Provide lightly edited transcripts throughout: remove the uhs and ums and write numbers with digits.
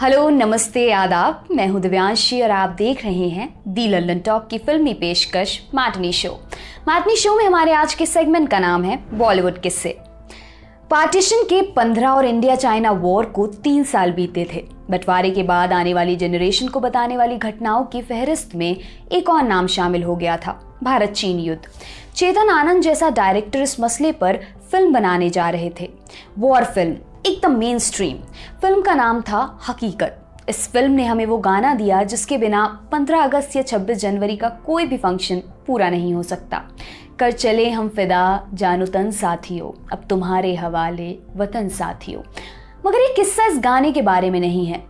Hello, नमस्ते, आदाब। मैं हूं दिव्यांशी और आप देख रहे हैं दी लंदन टॉक की फिल्मी पेशकश मैटनी शो। मैटनी शो में हमारे आज के सेगमेंट का नाम है बॉलीवुड किस्से। पार्टीशन के 15 और इंडिया चाइना वॉर को 3 साल बीते थे। बंटवारे के बाद आने वाली जनरेशन को बताने वाली घटनाओं की फहरिस्त में एक और नाम शामिल हो गया था, भारत चीन युद्ध। चेतन आनंद जैसा डायरेक्टर इस मसले पर फिल्म बनाने जा रहे थे। वॉर फिल्म, एकदम मेन स्ट्रीम। फिल्म का नाम था हकीकत। इस फिल्म ने हमें वो गाना दिया जिसके बिना 15 अगस्त या 26 जनवरी का कोई भी फंक्शन पूरा नहीं हो सकता। कर चले हम फिदा जानो तन साथियों, अब तुम्हारे हवाले वतन साथियों। मगर ये किस्सा इस गाने के बारे में नहीं है,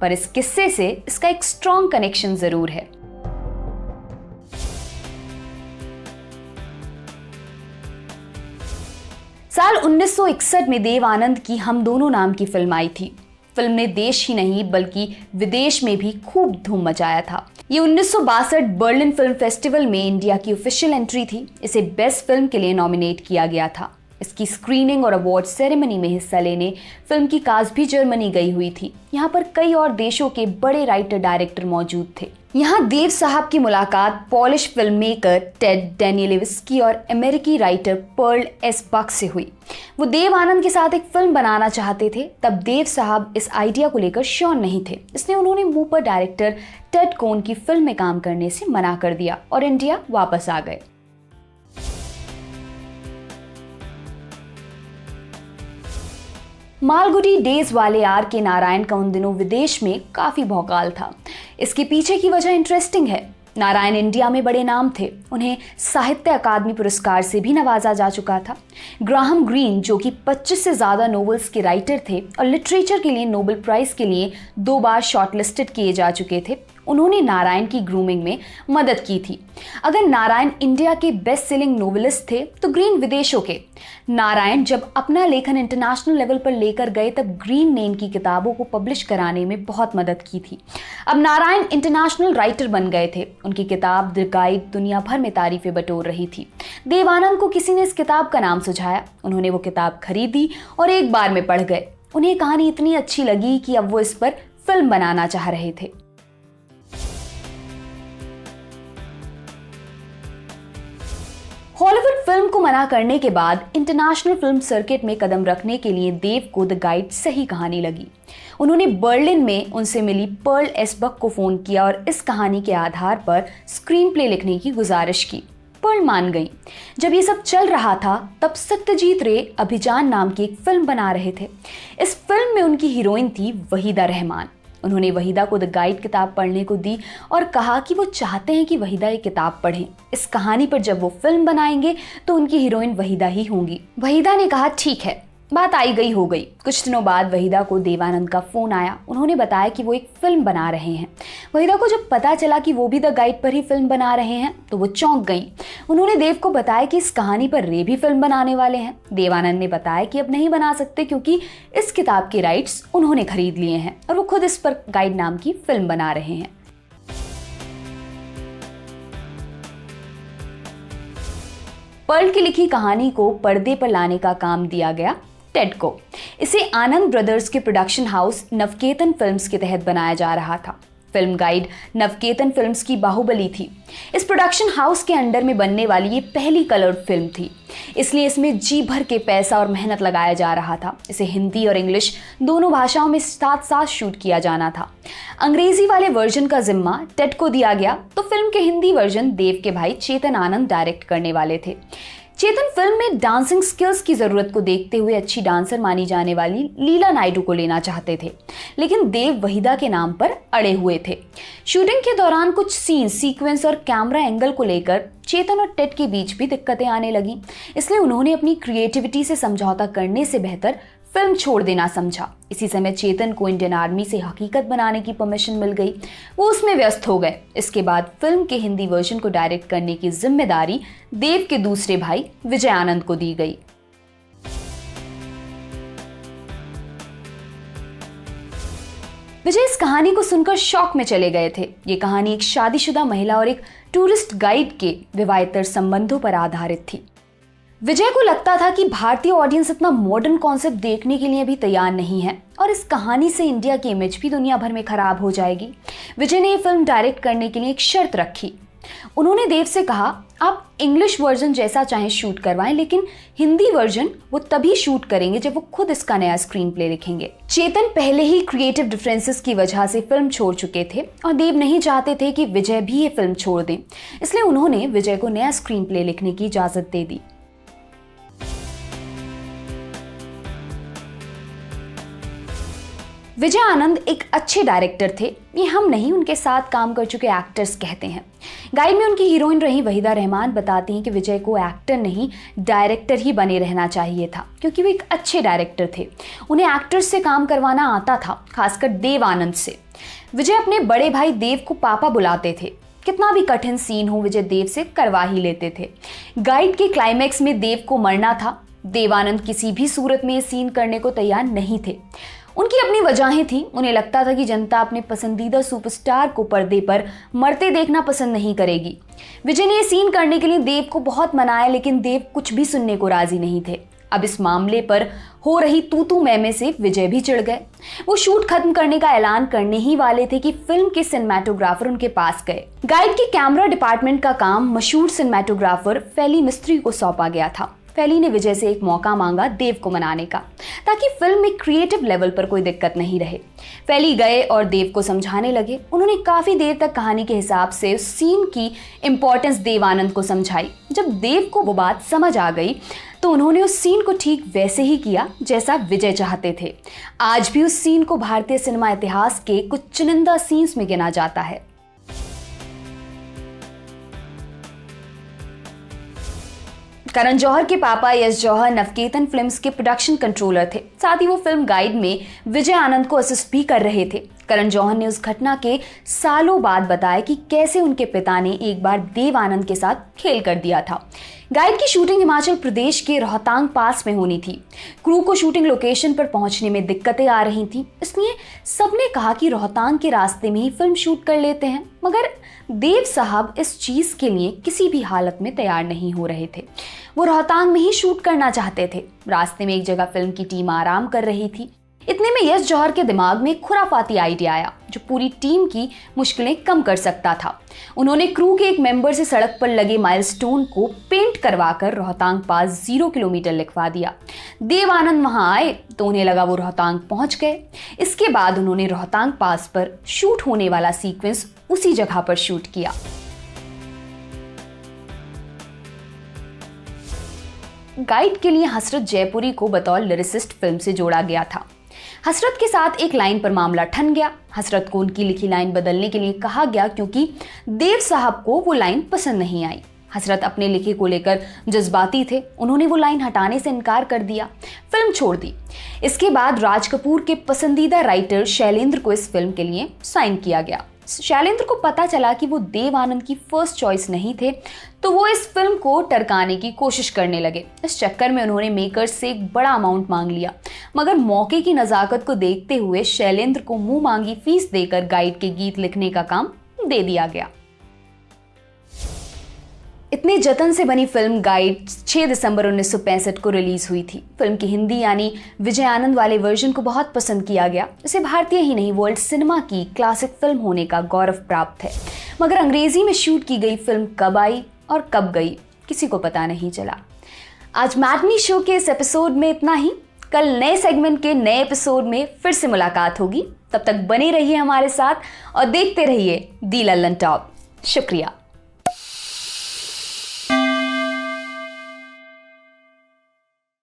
पर इस किस्से से इसका एक स्ट्रॉन्ग कनेक्शन जरूर है। साल 1961 में देव आनंद की हम दोनों नाम की फिल्म आई थी। फिल्म ने देश ही नहीं बल्कि विदेश में भी खूब धूम मचाया था। ये 1962 बर्लिन फिल्म फेस्टिवल में इंडिया की ऑफिशियल एंट्री थी। इसे बेस्ट फिल्म के लिए नॉमिनेट किया गया था। इसकी स्क्रीनिंग और अवार्ड सेरेमनी में हिस्सा लेने फिल्म की कास्ट भी जर्मनी गई हुई थी। यहाँ पर कई और देशों के बड़े राइटर डायरेक्टर मौजूद थे। यहाँ देव साहब की मुलाकात पॉलिश फिल्म मेकर टेड डेनियलेविस्की और अमेरिकी राइटर पर्ल एस बक से हुई। वो देव आनंद के साथ एक फिल्म बनाना चाहते थे। तब देव साहब इस आइडिया को लेकर श्योर नहीं थे, इसलिए उन्होंने मुंह पर डायरेक्टर टेड कोन की फिल्म में काम करने से मना कर दिया और इंडिया वापस आ गए। मालगुडी डेज वाले आर के नारायण का उन दिनों विदेश में काफी भौकाल था। इसके पीछे की वजह इंटरेस्टिंग है। नारायण इंडिया में बड़े नाम थे। उन्हें साहित्य अकादमी पुरस्कार से भी नवाजा जा चुका था। ग्राहम ग्रीन, जो कि 25 से ज्यादा नॉवेल्स के राइटर थे और लिटरेचर के लिए नोबेल प्राइज के लिए 2 बार शॉर्टलिस्टेड किए जा चुके थे, उन्होंने नारायण की ग्रूमिंग में मदद की थी। अगर नारायण इंडिया के बेस्ट सेलिंग नोवेलिस्ट थे तो ग्रीन विदेशों के। नारायण जब अपना लेखन इंटरनेशनल लेवल पर लेकर गए तब ग्रीन ने इनकी किताबों को पब्लिश कराने में बहुत मदद की थी। अब नारायण इंटरनेशनल राइटर बन गए थे। उनकी किताब द गाइड दुनिया भर में तारीफें बटोर रही थी। देव आनंद को किसी ने इस किताब का नाम सुझाया। उन्होंने वो किताब खरीदी और एक बार में पढ़ गए। उन्हें कहानी इतनी अच्छी लगी कि अब वो इस पर फिल्म बनाना चाह रहे थे। हॉलीवुड फिल्म को मना करने के बाद इंटरनेशनल फिल्म सर्किट में कदम रखने के लिए देव को द गाइड सही कहानी लगी। उन्होंने बर्लिन में उनसे मिली पर्ल एस बक को फोन किया और इस कहानी के आधार पर स्क्रीन प्ले लिखने की गुजारिश की। पर्ल मान गई। जब ये सब चल रहा था तब सत्यजीत रे अभिजान नाम की एक फिल्म बना रहे थे। इस फिल्म में उनकी हीरोइन थी वहीदा रहमान। उन्होंने वहीदा को द गाइड किताब पढ़ने को दी और कहा कि वो चाहते हैं कि वहीदा ये किताब पढ़ें। इस कहानी पर जब वो फिल्म बनाएंगे तो उनकी हीरोइन वहीदा ही होंगी। वहीदा ने कहा ठीक है। बात आई गई हो गई। कुछ दिनों बाद वहीदा को देवानंद का फोन आया। उन्होंने बताया कि वो एक फिल्म बना रहे हैं। वहीदा को जब पता चला कि वो भी द गाइड पर ही फिल्म बना रहे हैं तो वो चौंक गई। उन्होंने देव को बताया कि इस कहानी पर रे भी फिल्म बनाने वाले हैं। देवानंद ने बताया कि अब नहीं बना सकते क्योंकि इस किताब के राइट्स उन्होंने खरीद लिए हैं और वो खुद इस पर गाइड नाम की फिल्म बना रहे हैं। पर्ल की लिखी कहानी को पर्दे पर लाने का काम दिया गया टेड को। इसे आनंद ब्रदर्स के प्रोडक्शन हाउस नवकेतन फिल्म्स के तहत बनाया जा रहा था। फिल्म गाइड नवकेतन फिल्म्स की बाहुबली थी। इस प्रोडक्शन हाउस के अंडर में बनने वाली ये पहली कलर्ड फिल्म थी, इसलिए इसमें जी भर के पैसा और मेहनत लगाया जा रहा था। इसे हिंदी और इंग्लिश दोनों भाषाओं में साथ साथ शूट किया जाना था। अंग्रेजी वाले वर्जन का जिम्मा टेड को दिया गया तो फिल्म के हिंदी वर्जन देव के भाई चेतन आनंद डायरेक्ट करने वाले थे। चेतन फिल्म में डांसिंग स्किल्स की जरूरत को देखते हुए अच्छी डांसर मानी जाने वाली लीला नायडू को लेना चाहते थे, लेकिन देव वहीदा के नाम पर अड़े हुए थे। शूटिंग के दौरान कुछ सीन, सीक्वेंस और कैमरा एंगल को लेकर चेतन और टेड के बीच भी दिक्कतें आने लगी। इसलिए उन्होंने अपनी क्रिएटिविटी से समझौता करने से बेहतर फिल्म छोड़ देना समझा। इसी समय चेतन को इंडियन आर्मी से हकीकत बनाने की परमिशन मिल गई। वो उसमें व्यस्त हो गए। इसके बाद फिल्म के हिंदी वर्जन को डायरेक्ट करने की जिम्मेदारी देव के दूसरे भाई विजय आनंद को दी गई। विजय इस कहानी को सुनकर शॉक में चले गए थे। ये कहानी एक शादीशुदा महिला और एक टूरिस्ट गाइड के विवाहेतर संबंधों पर आधारित थी। विजय को लगता था कि भारतीय ऑडियंस इतना मॉडर्न कॉन्सेप्ट देखने के लिए भी तैयार नहीं है और इस कहानी से इंडिया की इमेज भी दुनिया भर में खराब हो जाएगी। विजय ने ये फिल्म डायरेक्ट करने के लिए एक शर्त रखी। उन्होंने देव से कहा, आप इंग्लिश वर्जन जैसा चाहें शूट करवाएं, लेकिन हिंदी वर्जन वो तभी शूट करेंगे जब वो खुद इसका नया स्क्रीन प्ले लिखेंगे। चेतन पहले ही क्रिएटिव डिफरेंसेस की वजह से फिल्म छोड़ चुके थे और देव नहीं चाहते थे कि विजय भी ये फिल्म छोड़ दें, इसलिए उन्होंने विजय को नया स्क्रीन प्ले लिखने की इजाजत दे दी। विजय आनंद एक अच्छे डायरेक्टर थे, ये हम नहीं उनके साथ काम कर चुके एक्टर्स कहते हैं। गाइड में उनकी हीरोइन रही वहीदा रहमान बताती हैं कि विजय को एक्टर नहीं डायरेक्टर ही बने रहना चाहिए था, क्योंकि वो एक अच्छे डायरेक्टर थे। उन्हें एक्टर्स से काम करवाना आता था, खासकर देव आनंद से। विजय अपने बड़े भाई देव को पापा बुलाते थे। कितना भी कठिन सीन हो विजय देव से करवा ही लेते थे। गाइड के क्लाइमैक्स में देव को मरना था। देव आनंद किसी भी सूरत में ये सीन करने को तैयार नहीं थे। उनकी अपनी वजहें थी। उन्हें लगता था कि जनता अपने पसंदीदा सुपरस्टार को पर्दे पर मरते देखना पसंद नहीं करेगी। विजय ने ये सीन करने के लिए देव को बहुत मनाया, लेकिन देव कुछ भी सुनने को राजी नहीं थे। अब इस मामले पर हो रही तू मैं से विजय भी चिढ़ गए। वो शूट खत्म करने का ऐलान करने ही वाले थे कि फिल्म के सिनेमैटोग्राफर उनके पास गए। गाइड के कैमरा डिपार्टमेंट का काम मशहूर सिनेमैटोग्राफर फैली मिस्त्री को सौंपा गया था। फैली ने विजय से एक मौका मांगा देव को मनाने का, ताकि फिल्म में क्रिएटिव लेवल पर कोई दिक्कत नहीं रहे। फैली गए और देव को समझाने लगे। उन्होंने काफी देर तक कहानी के हिसाब से उस सीन की इंपॉर्टेंस देव आनंद को समझाई। जब देव को वो बात समझ आ गई तो उन्होंने उस सीन को ठीक वैसे ही किया जैसा विजय चाहते थे। आज भी उस सीन को भारतीय सिनेमा इतिहास के कुछ चुनिंदा सीन्स में गिना जाता है। करण जौहर के पापा यश जौहर नवकेतन फिल्म्स के प्रोडक्शन कंट्रोलर थे। साथ ही वो फिल्म गाइड में विजय आनंद को असिस्ट भी कर रहे थे। करण जौहर ने उस घटना के सालों बाद बताया कि कैसे उनके पिता ने एक बार देव आनंद के साथ खेल कर दिया था। गाइड की शूटिंग हिमाचल प्रदेश के रोहतांग पास में होनी थी। क्रू को शूटिंग लोकेशन पर पहुंचने में दिक्कतें आ रही थी, इसलिए सबने कहा कि रोहतांग के रास्ते में ही फिल्म शूट कर लेते हैं। मगर देव साहब इस चीज के लिए किसी भी हालत में तैयार नहीं हो रहे थे। वो रोहतांग में ही शूट करना चाहते थे। रास्ते में एक जगह फिल्म की टीम आराम कर रही थी। इतने में यश जौहर के दिमाग में एक खुराफाती आइडिया आया जो पूरी टीम की मुश्किलें कम कर सकता था। उन्होंने क्रू के एक मेंबर से सड़क पर लगे माइलस्टोन को पेंट करवाकर रोहतांग पास 0 किलोमीटर लिखवा दिया। देव आनंद वहां आए तो उन्हें लगा वो रोहतांग पहुंच गए। इसके बाद उन्होंने रोहतांग पास पर शूट होने वाला सीक्वेंस उसी जगह पर शूट किया। गाइड के लिए हसरत जयपुरी को बतौर लिरिसिस्ट फिल्म से जोड़ा गया था। हसरत के साथ एक लाइन पर मामला ठन गया। हसरत को उनकी लिखी लाइन बदलने के लिए कहा गया क्योंकि देव साहब को वो लाइन पसंद नहीं आई। हसरत अपने लिखे को लेकर जज्बाती थे। उन्होंने वो लाइन हटाने से इनकार कर दिया, फिल्म छोड़ दी। इसके बाद राज कपूर के पसंदीदा राइटर शैलेंद्र को इस फिल्म के लिए साइन किया गया। शैलेंद्र को पता चला कि वो देव आनंद की फर्स्ट चॉइस नहीं थे, तो वो इस फिल्म को टरकाने की कोशिश करने लगे। इस चक्कर में उन्होंने मेकर्स से एक बड़ा अमाउंट मांग लिया, मगर मौके की नजाकत को देखते हुए शैलेंद्र को मुंह मांगी फीस देकर गाइड के गीत लिखने का काम दे दिया गया। इतने जतन से बनी फिल्म गाइड 6 दिसंबर 1965 को रिलीज हुई थी। फिल्म की हिंदी यानी विजय आनंद वाले वर्जन को बहुत पसंद किया गया। इसे भारतीय ही नहीं वर्ल्ड सिनेमा की क्लासिक फिल्म होने का गौरव प्राप्त है। मगर अंग्रेजी में शूट की गई फिल्म कब आई और कब गई किसी को पता नहीं चला। आज मैटनी शो के इस एपिसोड में इतना ही। कल नए सेगमेंट के नए एपिसोड में फिर से मुलाकात होगी। तब तक बने रहिए हमारे साथ और देखते रहिए दी लल्लन टॉप। शुक्रिया।